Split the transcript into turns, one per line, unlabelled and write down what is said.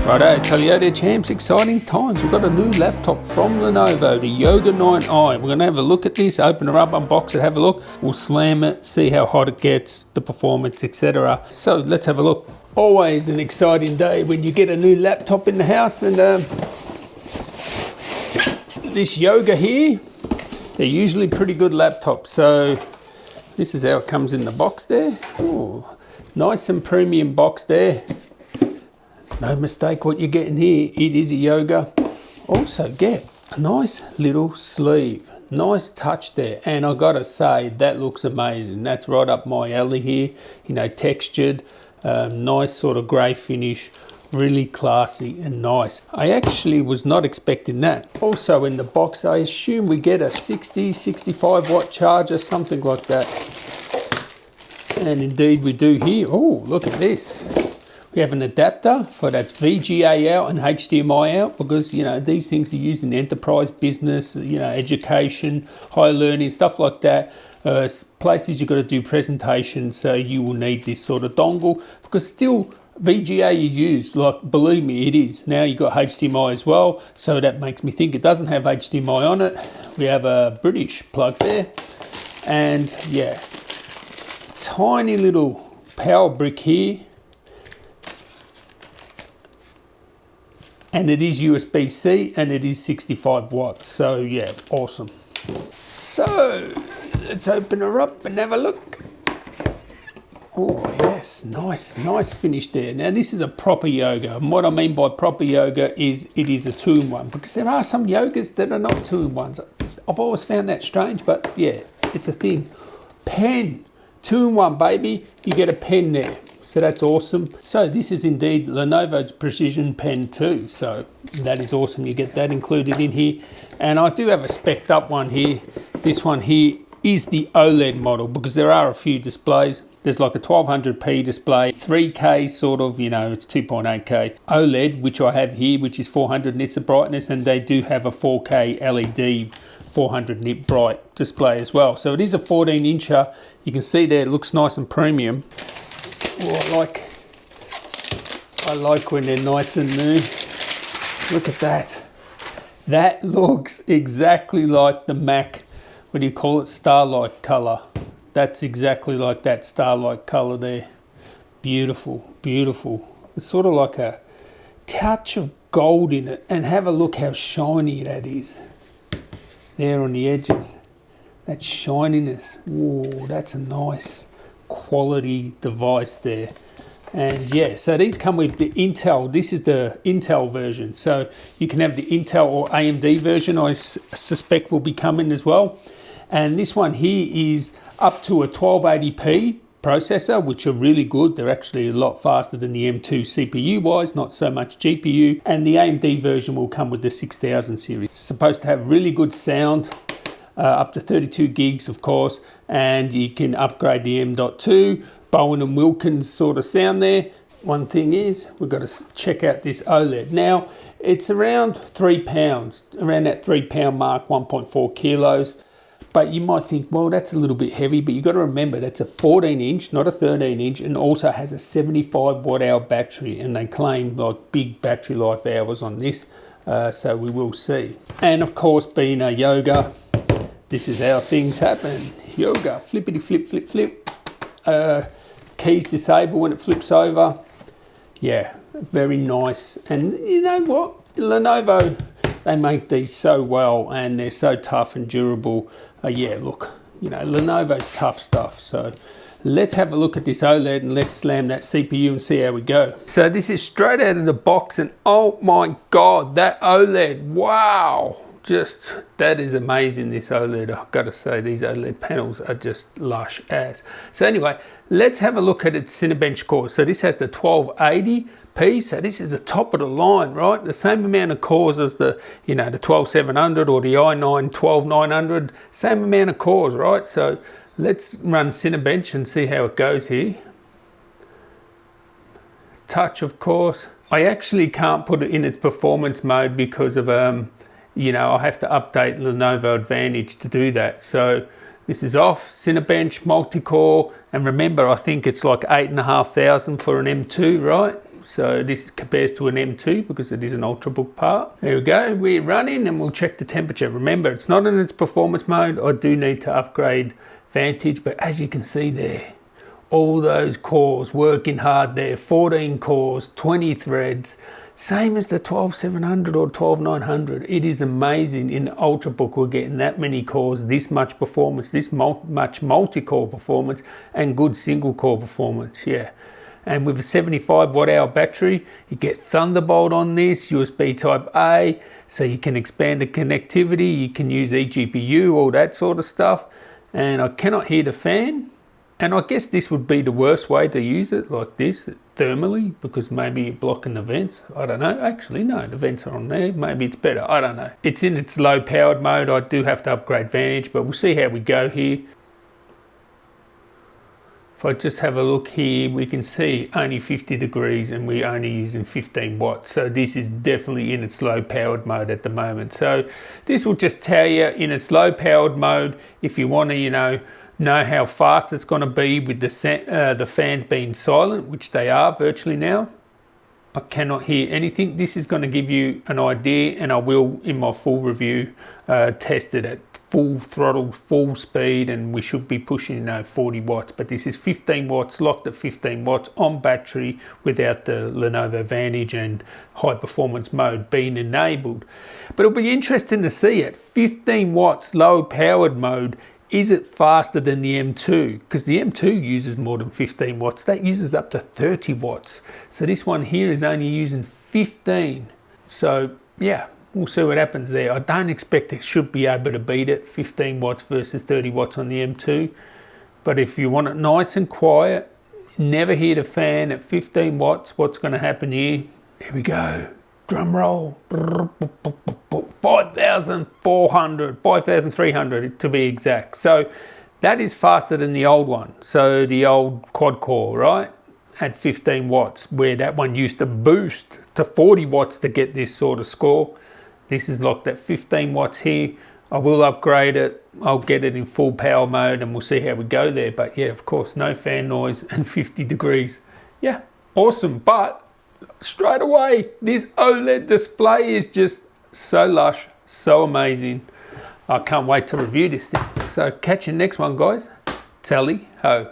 Righto, Toyota champs, exciting times. We've got a new laptop from Lenovo, the Yoga 9i. We're going to have a look at this, open her up, unbox it, have a look. We'll slam it, see how hot it gets, the performance, etc. So let's have a look. Always an exciting day when you get a new laptop in the house. And this Yoga here, they're usually pretty good laptops. So this is how it comes in the box there. Ooh, nice and premium box there. It's no mistake what you're getting here. It is a Yoga. Also get a nice little sleeve. Nice touch there. And I gotta say, that looks amazing. That's right up my alley here. You know, textured, nice sort of grey finish. Really classy and nice. I actually was not expecting that. Also in the box, I assume we get a 60, 65 watt charger, something like that. And indeed we do here. Oh, look at this. We have an adapter for that's VGA out and HDMI out, because you know these things are used in enterprise business, you know, education, higher learning, stuff like that. Places you've got to do presentations, so you will need this sort of dongle, because still VGA is used, like believe me, it is. Now you've got HDMI as well, so that makes me think it doesn't have HDMI on it. We have a British plug there, and yeah, tiny little power brick here. And it is USB-C and it is 65 watts. So yeah, awesome. So let's open her up and have a look. Oh yes, nice finish there. Now this is a proper Yoga. And what I mean by proper Yoga is it is a 2-in-1, because there are some Yogas that are not 2-in-1s. I've always found that strange, but yeah, it's a thing. Pen, 2-in-1 baby, you get a pen there. So that's awesome. So this is indeed Lenovo's Precision Pen 2. So that is awesome. You get that included in here. And I do have a spec'd up one here. This one here is the OLED model, because there are a few displays. There's like a 1200p display, 3K sort of, you know, it's 2.8K. OLED, which I have here, which is 400 nits of brightness. And they do have a 4K LED 400 nit bright display as well. So it is a 14-incher. You can see there, it looks nice and premium. Oh, I like when they're nice and new. Look at that. That looks exactly like the Mac, what do you call it, Starlight color. That's exactly like that Starlight color there. Beautiful, beautiful. It's sort of like a touch of gold in it. And have a look how shiny that is. There on the edges. That shininess. Whoa, that's a nice quality device there. And yeah, so these come with the Intel. This is the Intel version, so you can have the Intel or AMD version. I suspect will be coming as well. And this one here is up to a 1280p processor, which are really good. They're actually a lot faster than the M2 CPU wise, not so much GPU. And the AMD version will come with the 6000 series. It's supposed to have really good sound, up to 32 gigs of course, and you can upgrade the M.2 Bowen and Wilkins sort of sound there. One thing is, we've got to check out this OLED. Now it's around 3 pounds, around that 3 pound mark, 1.4 kilos. But you might think, well, that's a little bit heavy, but you've got to remember that's a 14-inch, not a 13-inch, and also has a 75 watt-hour battery, and they claim like big battery life hours on this, so we will see. And of course, being a Yoga, this is how things happen. Yoga, flippity flip, flip, flip. Keys disable when it flips over. Yeah, very nice. And you know what? Lenovo, they make these so well and they're so tough and durable. Yeah, look, you know, Lenovo's tough stuff. So let's have a look at this OLED and let's slam that CPU and see how we go. So this is straight out of the box, and oh my God, that OLED, wow. Just, that is amazing, this OLED. I've got to say, these OLED panels are just lush as. So anyway, let's have a look at its Cinebench cores. So this has the 1280p, so this is the top of the line, right? The same amount of cores as the, you know, the 12700 or the i9 12900, same amount of cores, right? So let's run Cinebench and see how it goes here. Touch, of course. I actually can't put it in its performance mode because of you know, I have to update Lenovo Advantage to do that. So this is off, Cinebench, multi-core, and remember, I think it's like 8,500 for an M2, right? So this compares to an M2 because it is an Ultrabook part. There we go, we're running and we'll check the temperature. Remember, it's not in its performance mode. I do need to upgrade Vantage, but as you can see there, all those cores working hard there, 14 cores, 20 threads, same as the 12700 or 12900. It is amazing in the Ultrabook we're getting that many cores, this much performance, this much multi-core performance, and good single core performance, yeah. And with a 75 watt hour battery, you get Thunderbolt on this, USB type A, so you can expand the connectivity, you can use eGPU, all that sort of stuff. And I cannot hear the fan. And I guess this would be the worst way to use it, like this, thermally, because maybe you're blocking the vents. I don't know. Actually, no, the vents are on there. Maybe it's better. I don't know. It's in its low powered mode. I do have to upgrade Vantage, but we'll see how we go here. If I just have a look here, we can see only 50 degrees and we're only using 15 watts. So this is definitely in its low powered mode at the moment. So this will just tell you in its low powered mode, if you want to, know how fast it's going to be with the fans being silent, which they are virtually now. I cannot hear anything. This is going to give you an idea, and I will in my full review test it at full throttle, full speed, and we should be pushing 40 watts, but this is 15 watts, locked at 15 watts on battery without the Lenovo Vantage and high performance mode being enabled. But it'll be interesting to see at 15 watts low powered mode, is it faster than the M2? Because the M2 uses more than 15 watts. That uses up to 30 watts. So this one here is only using 15. So yeah, we'll see what happens there. I don't expect it should be able to beat it, 15 watts versus 30 watts on the M2. But if you want it nice and quiet, never hear the fan at 15 watts, what's going to happen here? Here we go. Drum roll. 5,400, 5,300 to be exact. So that is faster than the old one. So the old quad core, right? At 15 watts, where that one used to boost to 40 watts to get this sort of score. This is locked at 15 watts here. I will upgrade it. I'll get it in full power mode and we'll see how we go there. But yeah, of course, no fan noise and 50 degrees. Yeah, awesome. But straight away, this OLED display is just so lush, so amazing. I can't wait to review this thing. So catch you next one, guys. Tally ho.